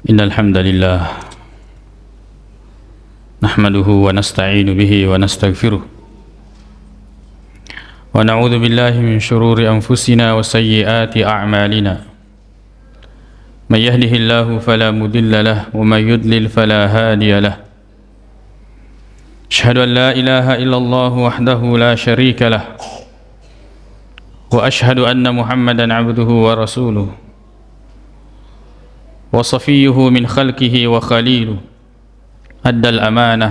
إن الحمد لله نحمده ونستعين به ونستغفره ونعوذ بالله من شرور أنفسنا وسيئات أعمالنا من يهده الله فلا مضل له ومن يضلل فلا هادي له أشهد أن لا إله إلا الله وحده لا شريك له وأشهد أن محمدا عبده ورسوله وصفيه من خلقه وخليله أدى الأمانة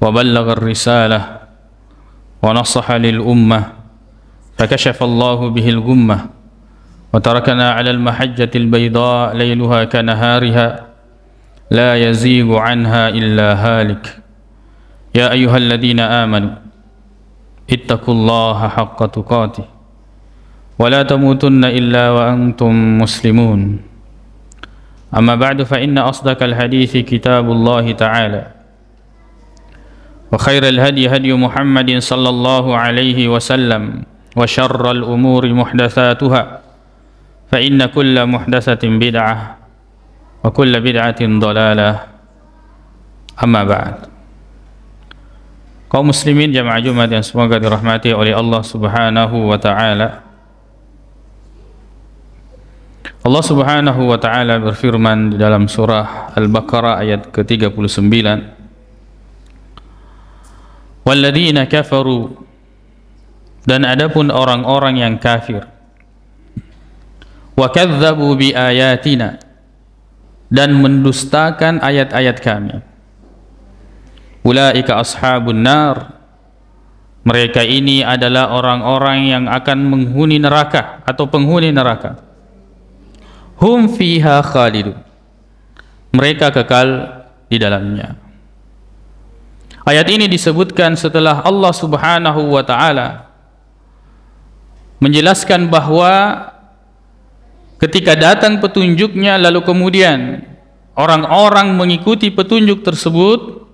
وبلغ الرسالة ونصح للأمة فكشف الله به الغمة وتركنا على المحجة البيضاء ليلها كنهارها لا يزيغ عنها إلا هالك يا أيها الذين آمنوا اتقوا الله حق تقاته ولا تموتن إلا وأنتم مسلمون أما بعد فإن أصدق الحديث كتاب الله تعالى وخير الهدي هدي محمد صلى الله عليه وسلم وشر الأمور محدثاتها فإن كل محدثة بدعة وكل بدعة ضلالة أما بعد. Kaum muslimin jamaah Jumat yang semoga dirahmati oleh Allah Subhanahu wa taala. Allah Subhanahu wa taala berfirman di dalam surah Al-Baqarah ayat ke-39, "Walladzina kafaru," dan adapun orang-orang yang kafir, "wa kadzdzabu bi ayatina," dan mendustakan ayat-ayat kami, "ulaika ashabun nar," mereka ini adalah orang-orang yang akan menghuni neraka atau penghuni neraka. Hum fiha khalidun, mereka kekal di dalamnya. Ayat ini disebutkan setelah Allah Subhanahu wa taala menjelaskan bahwa ketika datang petunjuknya lalu kemudian orang-orang mengikuti petunjuk tersebut,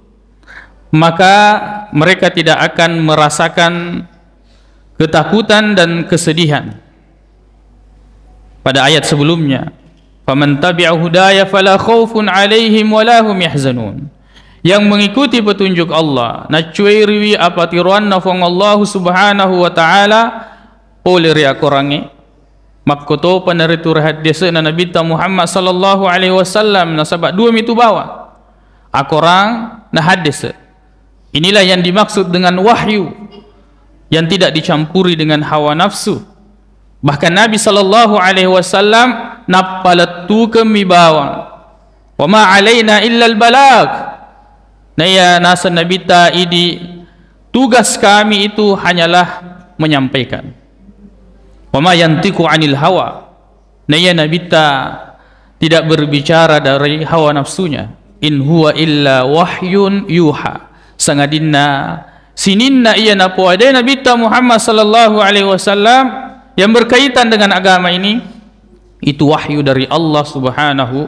maka mereka tidak akan merasakan ketakutan dan kesedihan. Pada ayat sebelumnya, "Faman tabi'a hudaya fala khaufun 'alaihim wa la hum yahzanun." Yang mengikuti petunjuk Allah, na cuiri apa tiruan na fong Allah Subhanahu wa taala oleh ria korangi makkoto panaritu rahat desa na Nabi Muhammad sallallahu alaihi wasallam na sabat dua mitu bawa akorang na hadis. Inilah yang dimaksud dengan wahyu yang tidak dicampuri dengan hawa nafsu. Bahkan Nabi sallallahu alaihi wasallam napalatu kami bawa. Wa ma alaina illa al-balag. Naya nasa Nabi ta idi tugas kami itu hanyalah menyampaikan. Wa ma yantiqu 'anil hawa. Naya Nabi ta tidak berbicara dari hawa nafsunya. In huwa illa wahyun yuha. Sangadinna sininna iya napo ada Nabi ta Muhammad sallallahu alaihi wasallam yang berkaitan dengan agama ini itu wahyu dari Allah Subhanahu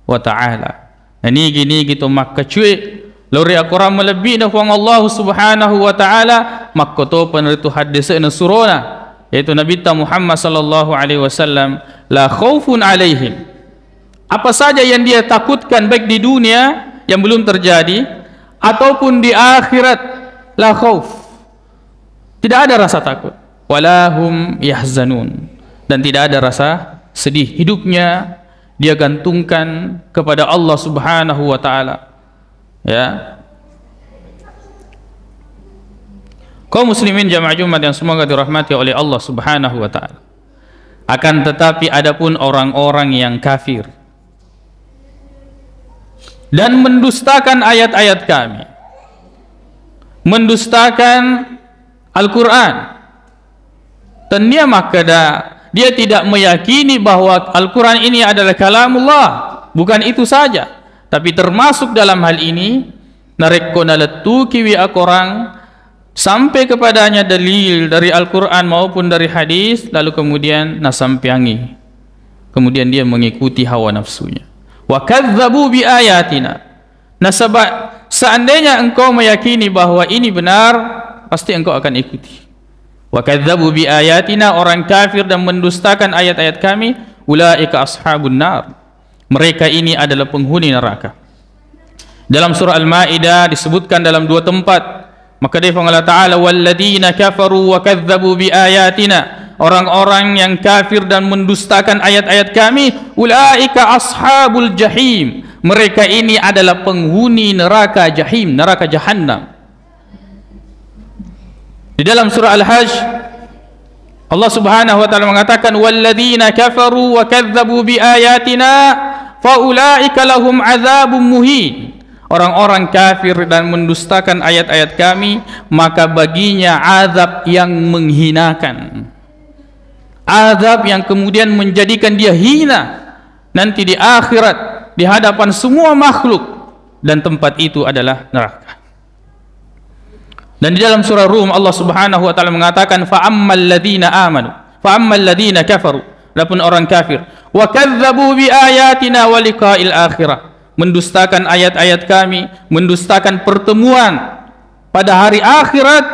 wa taala. Ini gini gitu maka cuy lori akuram melebih na fuang Allah Subhanahu wa taala maka to peneritu hadis na surona yaitu Nabi Muhammad sallallahu alaihi wasallam la khaufun alaihim. Apa saja yang dia takutkan baik di dunia yang belum terjadi ataupun di akhirat, la khauf. Tidak ada rasa takut. Walahum yahzanun, dan tidak ada rasa sedih. Hidupnya dia gantungkan kepada Allah Subhanahu wa taala. Ya. Kaum muslimin jamaah Jumat yang semoga dirahmati oleh Allah Subhanahu wa taala. Akan tetapi adapun orang-orang yang kafir dan mendustakan ayat-ayat kami, mendustakan Al-Qur'an, dan dia tidak meyakini bahwa Al-Quran ini adalah kalamullah. Bukan itu saja, tapi termasuk dalam hal ini narekko naletu kiwi akorang sampai kepadanya dalil dari Al-Quran maupun dari hadis, lalu kemudian nasampiangi, kemudian dia mengikuti hawa nafsunya. Wa kadzdzabu bi ayatina. Nasabak seandainya engkau meyakini bahwa ini benar, pasti engkau akan ikuti. Wa kadzdzabu bi ayatina, orang kafir dan mendustakan ayat-ayat kami, ulaika ashabun nar, Mereka ini adalah penghuni neraka. Dalam surah Al-Maidah disebutkan dalam 2 tempat. Maka dia firman Allah Ta'ala, walladzina kafaru wa kadzdzabu biayatina, orang-orang yang kafir dan mendustakan ayat-ayat kami, ulaika ashabul jahim, mereka ini adalah penghuni neraka jahim, neraka jahannam. Di dalam surah Al-Hajj Allah Subhanahu wa taala mengatakan, walladzina kafaru wa kadzdzabu biayatina faulaika lahum adzabun muhin. Orang-orang kafir dan mendustakan ayat-ayat kami, maka baginya azab yang menghinakan, azab yang kemudian menjadikan dia hina nanti di akhirat di hadapan semua makhluk, dan tempat itu adalah neraka. Dan di dalam surah Rum Allah Subhanahu wa taala mengatakan, fa ammal ladzina amanu fa ammal ladzina kafaru, adapun orang kafir, wa kadzdzabu bi ayatina wa liqa'il akhirah, mendustakan ayat-ayat kami, mendustakan pertemuan pada hari akhirat,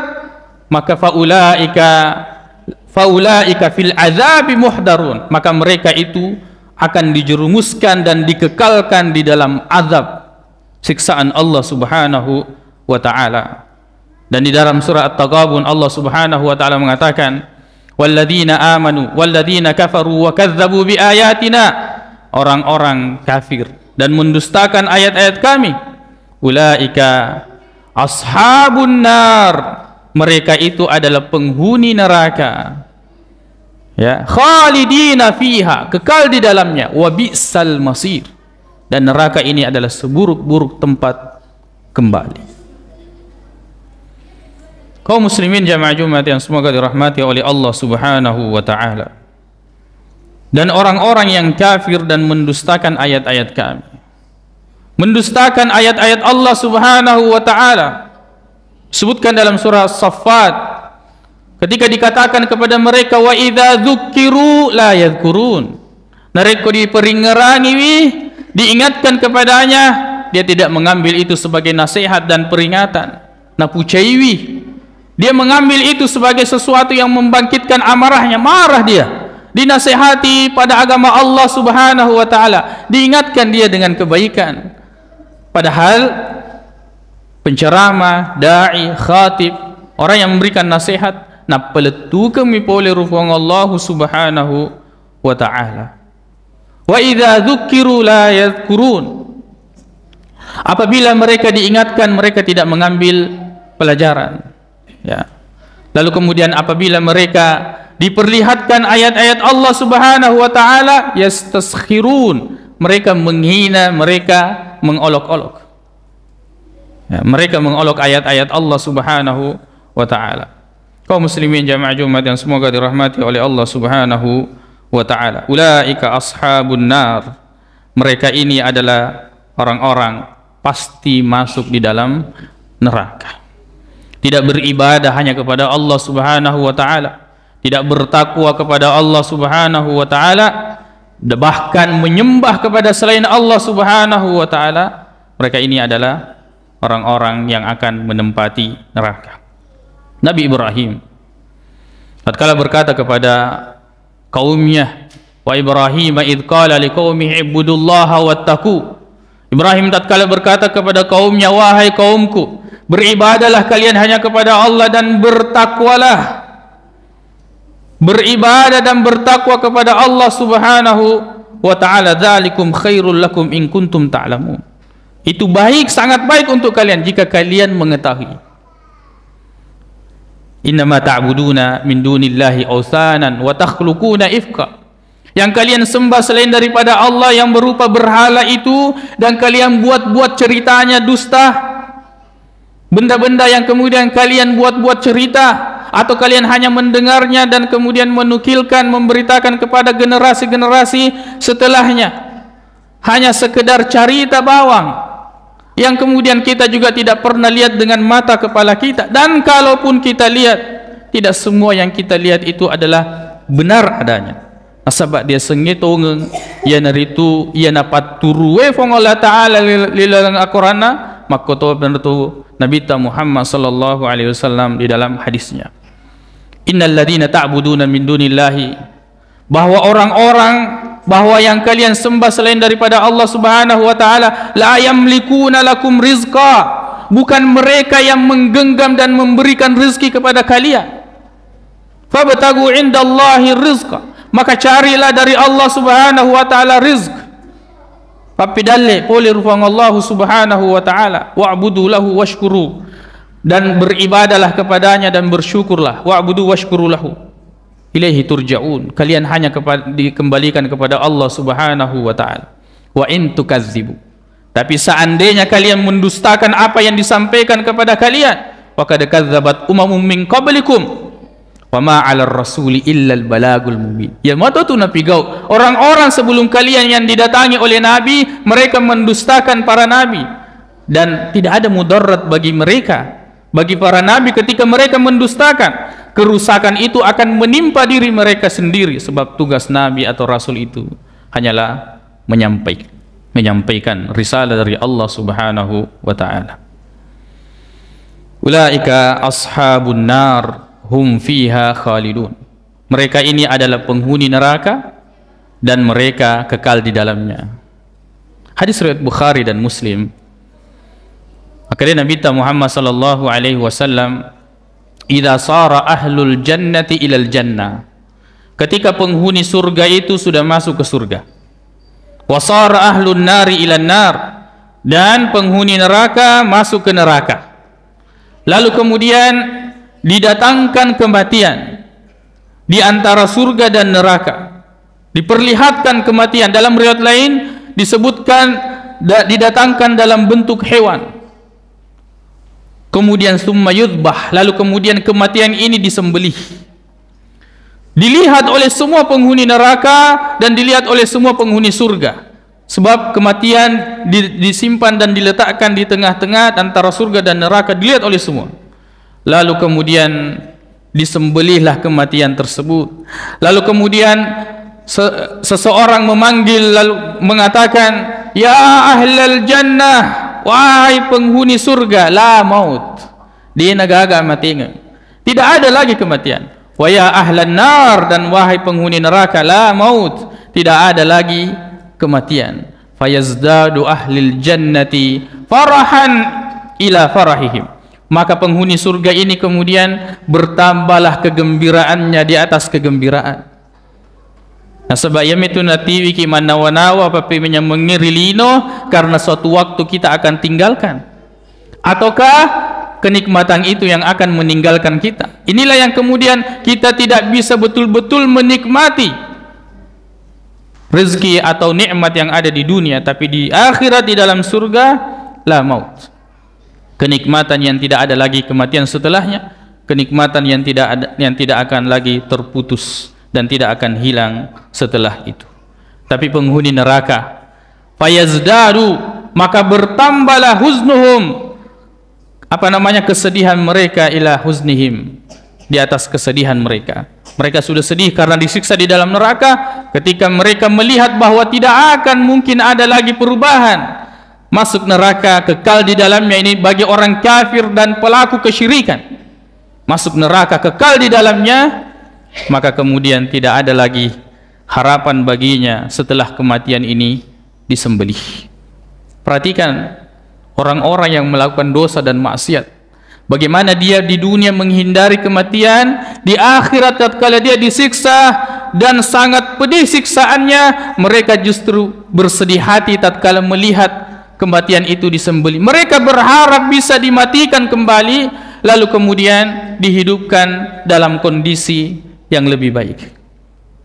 maka faulaika fil azabi muhdarun, maka mereka itu akan dijerumuskan dan dikekalkan di dalam azab siksaan Allah Subhanahu wa taala. Dan di dalam surah At-Taghabun Allah Subhanahu wa taala mengatakan, walladzina amanu walladzina kafaru wa kadzdzabu bi ayatina, orang-orang kafir dan mendustakan ayat-ayat kami, ulaika ashabun nar, mereka itu adalah penghuni neraka, ya, khalidina fiha, kekal di dalamnya, wa bi'sal masir, dan neraka ini adalah seburuk-buruk tempat kembali. Kaum muslimin jamaah Jumat yang semoga dirahmati oleh Allah Subhanahu wa taala, dan orang-orang yang kafir dan mendustakan ayat-ayat kami, mendustakan ayat-ayat Allah Subhanahu wa taala, sebutkan dalam surah As-Saffat ketika dikatakan kepada mereka, wa idza dzukkiru la yadhkurun, mereka diperingerangi, diingatkan kepadanya, dia tidak mengambil itu sebagai nasihat dan peringatan, napucaiwi, dia mengambil itu sebagai sesuatu yang membangkitkan amarahnya, marah dia. Dinasihati pada agama Allah Subhanahu wa taala, diingatkan dia dengan kebaikan, padahal penceramah, dai, khatib, orang yang memberikan nasihat, na peletu kami boleh rufang Allah Subhanahu wa taala. Wa idza dzukkiru la yadhkurun, apabila mereka diingatkan mereka tidak mengambil pelajaran, ya. Lalu kemudian apabila mereka diperlihatkan ayat-ayat Allah Subhanahu wa taala, yastaskhirun, mereka menghina, mereka mengolok-olok, ya, mereka mengolok ayat-ayat Allah Subhanahu wa taala. Kaum muslimin jamaah Jumat yang semoga dirahmati oleh Allah Subhanahu wa taala, ulaika ashabun nar, mereka ini adalah orang-orang pasti masuk di dalam neraka. Tidak beribadah hanya kepada Allah Subhanahu wa taala, tidak bertakwa kepada Allah Subhanahu wa taala, bahkan menyembah kepada selain Allah Subhanahu wa taala, mereka ini adalah orang-orang yang akan menempati neraka. Nabi Ibrahim tatkala berkata kepada kaumnya, wa Ibrahim id qala liqaumihi ibudullaha wattaqu, Ibrahim tatkala berkata kepada kaumnya, wahai kaumku, beribadahlah kalian hanya kepada Allah dan bertakwalah. Beribadah dan bertakwa kepada Allah Subhanahu wa ta'ala, dzalikum khairul lakum in kuntum ta'lamun, itu baik, sangat baik untuk kalian jika kalian mengetahui. Innama ta'buduna min dunillahi awsanan wa takhluquna ifka, yang kalian sembah selain daripada Allah yang berupa berhala itu, dan kalian buat-buat ceritanya dusta, benda-benda yang kemudian kalian buat-buat cerita, atau kalian hanya mendengarnya dan kemudian menukilkan, memberitakan kepada generasi-generasi setelahnya, hanya sekedar cerita bawang yang kemudian kita juga tidak pernah lihat dengan mata kepala kita, dan kalaupun kita lihat, tidak semua yang kita lihat itu adalah benar adanya. Nasabak dia sengitong ya naritu ya napat turuwe fong Allah taala lilang akorana, makoto bentu Nabi Muhammad sallallahu alaihi wasallam di dalam hadisnya, innal ladzina ta'buduna min dunillahi, bahwa bahwa yang kalian sembah selain daripada Allah Subhanahu wa taala la yamlikuna lakum rizqa, bukan mereka yang menggenggam dan memberikan rezeki kepada kalian. Fabtagu indallahi rizqa, maka carilah dari Allah Subhanahu wa taala rizq. Papidalle poli rufang Allah Subhanahu wa taala, wa'budu lahu washkuru, dan beribadalah kepadanya dan bersyukurlah, wa'budu washkuru lahu ilaihi turja'un, kalian hanya dikembalikan kepada Allah Subhanahu wa taala. Wa in tukadzibu, tapi seandainya kalian mendustakan apa yang disampaikan kepada kalian, faqad kadzabat umamun min qablikum wa ma 'alar rasuli illa al balagul mubin. Ya mata tu napigau orang-orang sebelum kalian yang didatangi oleh nabi, mereka mendustakan para nabi, dan tidak ada mudarat bagi mereka, bagi para nabi ketika mereka mendustakan. Kerusakan itu akan menimpa diri mereka sendiri, sebab tugas nabi atau rasul itu hanyalah menyampaikan risalah dari Allah Subhanahu wa taala. Ulaika ashabun nar hum fiha khalidun. Mereka ini adalah penghuni neraka dan mereka kekal di dalamnya. Hadis riwayat Bukhari dan Muslim. Akhirnya Nabi Muhammad sallallahu alaihi wasallam, idza sara ahlul jannati ilal jannah, ketika penghuni surga itu sudah masuk ke surga, wa sara ahlun nari ilan nar, dan penghuni neraka masuk ke neraka, lalu kemudian didatangkan kematian di antara surga dan neraka, diperlihatkan kematian. Dalam riwayat lain disebutkan didatangkan dalam bentuk hewan. Kemudian summa yudbah, lalu kemudian kematian ini disembelih, dilihat oleh semua penghuni neraka dan dilihat oleh semua penghuni surga, sebab kematian disimpan dan diletakkan di tengah-tengah antara surga dan neraka, dilihat oleh semua. Lalu kemudian disembelihlah kematian tersebut. Lalu kemudian seseorang memanggil lalu mengatakan, ya ahlal jannah, wahai penghuni surga, la maut, dia nagaga matinya, tidak ada lagi kematian. Wa ya ahlan nar, dan wahai penghuni neraka, la maut, tidak ada lagi kematian. Fayazdadu ahlil jannati farahan ila farahihim, maka penghuni surga ini kemudian bertambahlah kegembiraannya di atas kegembiraan. Nah, sebab yang itu nanti wiki manawa-nawa papi mengirilino, karena suatu waktu kita akan tinggalkan, ataukah kenikmatan itu yang akan meninggalkan kita. Inilah yang kemudian kita tidak bisa betul-betul menikmati rezeki atau nikmat yang ada di dunia, tapi di akhirat di dalam surga la maut, kenikmatan yang tidak ada lagi kematian setelahnya, kenikmatan yang tidak akan lagi terputus dan tidak akan hilang setelah itu. Tapi penghuni neraka, fayazdadu, maka bertambahlah huznuhum, kesedihan mereka, ila huznihim, di atas kesedihan mereka. Mereka sudah sedih karena disiksa di dalam neraka. Ketika mereka melihat bahwa tidak akan mungkin ada lagi perubahan, masuk neraka, kekal di dalamnya, ini bagi orang kafir dan pelaku kesyirikan, masuk neraka, kekal di dalamnya, maka kemudian tidak ada lagi harapan baginya setelah kematian ini disembelih. Perhatikan orang-orang yang melakukan dosa dan maksiat, bagaimana dia di dunia menghindari kematian, di akhirat tatkala dia disiksa dan sangat pedih siksaannya, mereka justru bersedih hati tatkala melihat kematian itu disembelih. Mereka berharap bisa dimatikan kembali, lalu kemudian dihidupkan dalam kondisi yang lebih baik.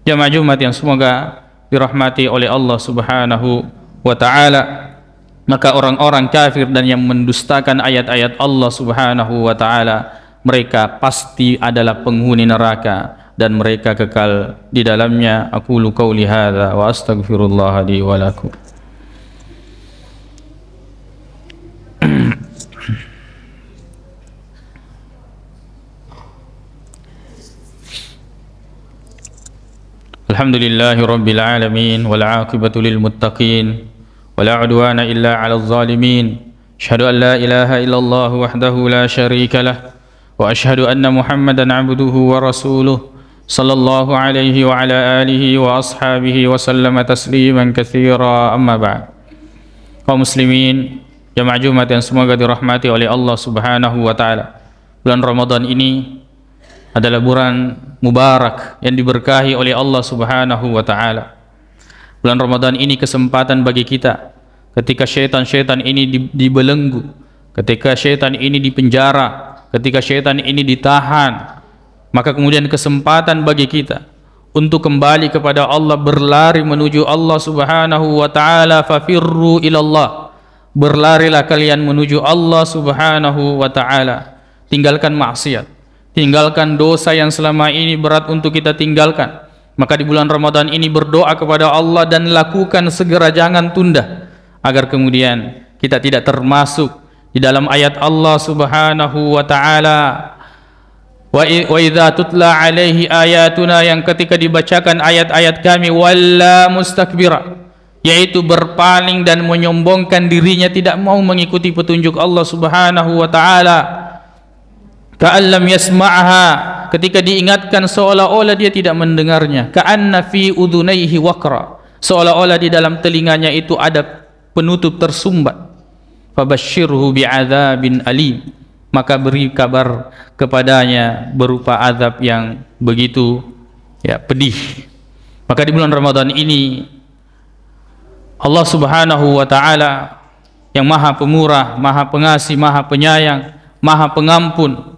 Jamaah Jumat yang semoga dirahmati oleh Allah Subhanahu wa taala, maka orang-orang kafir dan yang mendustakan ayat-ayat Allah Subhanahu wa taala, mereka pasti adalah penghuni neraka dan mereka kekal di dalamnya. Aqulu qauli hadza wa astaghfirullah li wa lakum. Alhamdulillahi rabbil alamin, wal aqibatu lil muttaqin, wala udwana illa 'alal zalimin. Asyhadu an la ilaha illallah wahdahu la syarika lah, wa asyhadu anna Muhammadan 'abduhu wa rasuluh. sallallahu alaihi wa ala alihi wa ashabihi wa sallama tasliman katsira, amma ba'd. Kaum muslimin, jamaah Jumat yang semoga dirahmati oleh Allah Subhanahu wa taala. Bulan Ramadan ini adalah bulan mubarak yang diberkahi oleh Allah Subhanahu wa taala. Bulan Ramadan ini kesempatan bagi kita ketika syaitan-syaitan ini dibelenggu, ketika syaitan ini dipenjara, ketika syaitan ini ditahan, maka kemudian kesempatan bagi kita untuk kembali kepada Allah, berlari menuju Allah Subhanahu wa taala. Fafirru ilallah, berlarilah kalian menuju Allah Subhanahu wa taala. Tinggalkan maksiat, tinggalkan dosa yang selama ini berat untuk kita tinggalkan. Maka di bulan Ramadan ini berdoa kepada Allah dan lakukan segera, jangan tunda, agar kemudian kita tidak termasuk di dalam ayat Allah Subhanahu wa taala, wa idza tutla alaihi ayatuna, yang ketika dibacakan ayat-ayat kami, walla mustakbira, yaitu berpaling dan menyombongkan dirinya, tidak mau mengikuti petunjuk Allah Subhanahu wa taala. Ka'allam yasma'ha, ketika diingatkan seolah-olah dia tidak mendengarnya. Ka'anna fi udhunaihi waqra, seolah-olah di dalam telinganya itu ada penutup tersumbat. Fabashshirhu bi'adzabin alim, maka beri kabar kepadanya berupa azab yang begitu pedih. Maka di bulan Ramadan ini Allah Subhanahu wa taala yang Maha Pemurah, Maha Pengasih, Maha Penyayang, Maha Pengampun,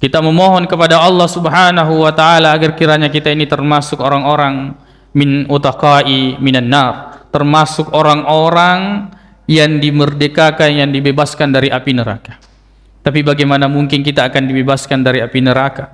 kita memohon kepada Allah Subhanahu wa taala agar kiranya kita ini termasuk orang-orang min utaqai minan nar, termasuk orang-orang yang dimerdekakan, yang dibebaskan dari api neraka. Tapi bagaimana mungkin kita akan dibebaskan dari api neraka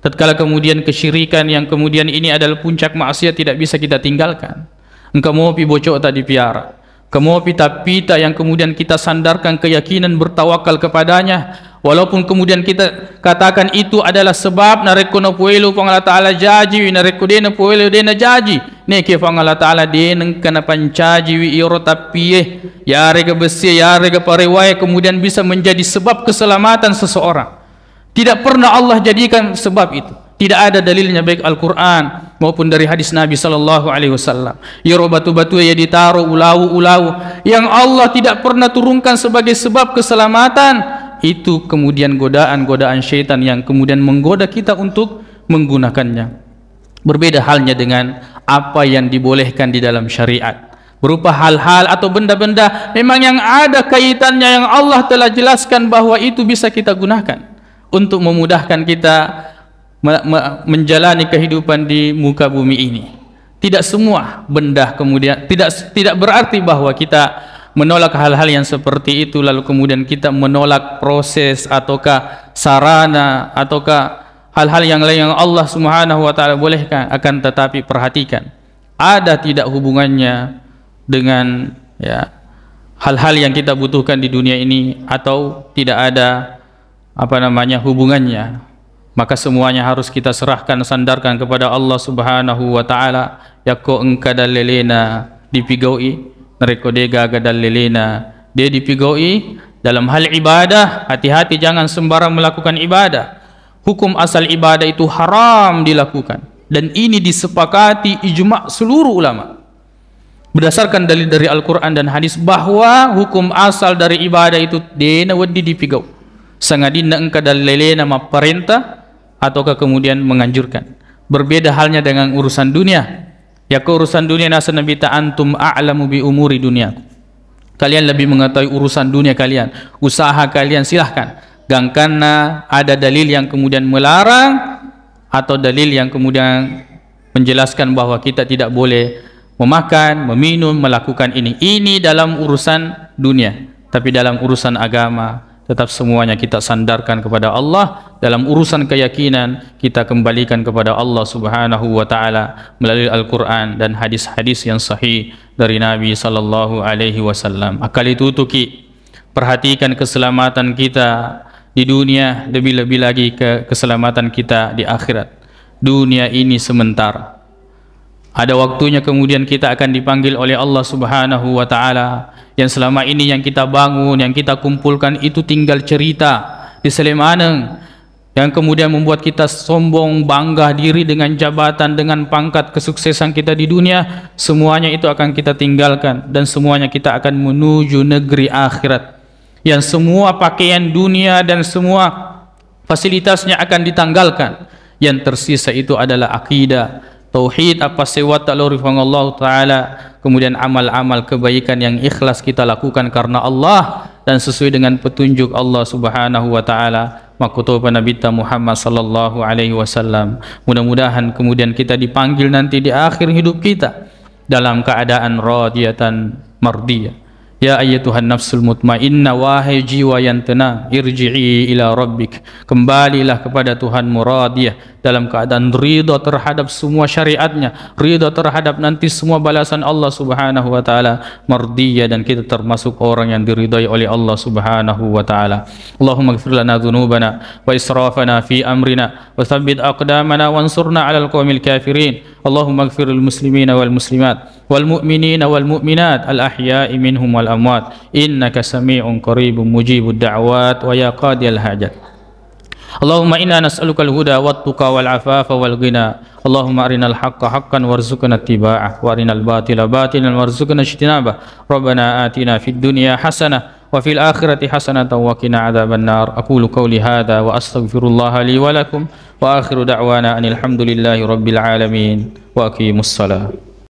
tatkala kemudian kesyirikan yang kemudian ini adalah puncak maksiat tidak bisa kita tinggalkan? Engkau mau pi bocok tak dipiara, kamu pita-pita yang kemudian kita sandarkan keyakinan bertawakal kepadanya, walaupun kemudian kita katakan itu adalah sebab narekono puelu pangala taala jaji, narekodena puelu dena jaji, neke pangala taala deneng kana pancaji wi iro tapi ya rega besi ya rega parewaya kemudian bisa menjadi sebab keselamatan seseorang. Tidak pernah Allah jadikan sebab itu. Tidak ada dalilnya baik Al-Quran maupun dari hadis Nabi sallallahu alaihi wasallam. Iro batu-batu ya ditaruh ulau-ulau yang Allah tidak pernah turunkan sebagai sebab keselamatan, itu kemudian godaan-godaan syaitan yang kemudian menggoda kita untuk menggunakannya. Berbeda halnya dengan apa yang dibolehkan di dalam syariat, berupa hal-hal atau benda-benda memang yang ada kaitannya yang Allah telah jelaskan bahwa itu bisa kita gunakan untuk memudahkan kita menjalani kehidupan di muka bumi ini. Tidak semua benda kemudian tidak berarti bahwa kita menolak hal-hal yang seperti itu lalu kemudian kita menolak proses ataukah sarana ataukah hal-hal yang lain yang Allah Subhanahu wa taala bolehkan. Akan tetapi perhatikan, ada tidak hubungannya dengan hal-hal yang kita butuhkan di dunia ini atau tidak ada hubungannya, maka semuanya harus kita serahkan, sandarkan kepada Allah Subhanahu wa taala. Yako engka dalelena dipigaui, nereko dega gadalelena dia dipigaui dalam hal ibadah. Hati-hati, jangan sembarang melakukan ibadah. Hukum asal ibadah itu haram dilakukan, dan ini disepakati ijma' seluruh ulama berdasarkan dalil dari Al-Quran dan hadis bahwa hukum asal dari ibadah itu dena wedi dipigau sangadina engka dalelena ma perintah ataukah kemudian menganjurkan. Berbeda halnya dengan urusan dunia. Ya, ke urusan dunia nasa nabi ta antum a'lamu bi umuri dunia. Kalian lebih mengetahui urusan dunia kalian, usaha kalian, silahkan. Gangkana ada dalil yang kemudian melarang atau dalil yang kemudian menjelaskan bahwa kita tidak boleh memakan, meminum, melakukan ini. Ini dalam urusan dunia. Tapi dalam urusan agama tetap semuanya kita sandarkan kepada Allah. Dalam urusan keyakinan kita kembalikan kepada Allah Subhanahu wa taala melalui Al-Qur'an dan hadis-hadis yang sahih dari Nabi sallallahu alaihi wasallam. Akal itu tuki, perhatikan keselamatan kita di dunia, lebih-lebih lagi keselamatan kita di akhirat. Dunia ini sementara. Ada waktunya kemudian kita akan dipanggil oleh Allah Subhanahu wa taala. Yang selama ini yang kita bangun, yang kita kumpulkan itu tinggal cerita di Slemaneng. yang kemudian membuat kita sombong, bangga diri dengan jabatan, dengan pangkat, kesuksesan kita di dunia, semuanya itu akan kita tinggalkan dan semuanya kita akan menuju negeri akhirat yang semua pakaian dunia dan semua fasilitasnya akan ditanggalkan. Yang tersisa itu adalah akidah, tauhid, apa sewat ta'lurifan Allah Ta'ala, kemudian amal-amal kebaikan yang ikhlas kita lakukan karena Allah dan sesuai dengan petunjuk Allah Subhanahu wa Ta'ala, makutuba Nabi Muhammad sallallahu alaihi wasallam. Mudah-mudahan kemudian kita dipanggil nanti di akhir hidup kita dalam keadaan radiyatan mardiyah. Ya ayyatuhan nafsul mutmainnah, wahai jiwa yang tenang, irji'i ila rabbik, kembalilah kepada Tuhanmu radiyah, dalam keadaan ridha terhadap semua syariatnya, ridha terhadap nanti semua balasan Allah Subhanahu wa Ta'ala, mardiyah, dan kita termasuk orang yang diridai oleh Allah Subhanahu wa Ta'ala. Allahumma ighfir lana dhunubana wa israfana fi amrina wa thabbit aqdamana wansurna 'alal qawmil kafirin. Allahumma ighfir lil muslimina wal muslimat wal mu'minina wal mu'minat al ahya'i minhum wal amwat, innaka sami'un qaribun mujibud da'wat wa ya qadiyal hajat. Allahumma inna nas'aluka al-huda wat-tuqa wal-afafa wal-ghina. Allahumma arinal haqqa haqqan warzuqna ittiba'ah wa arinal batila batilan warzuqna ijtinabah. Rabbana atina fid dunya hasanah wa fil akhirati hasanatan wa qina adzabannar. Aqulu qawli hadza wa astaghfirullaha li wa lakum wa akhiru da'wana anil hamdulillahi rabbil alamin wa aqimus salat.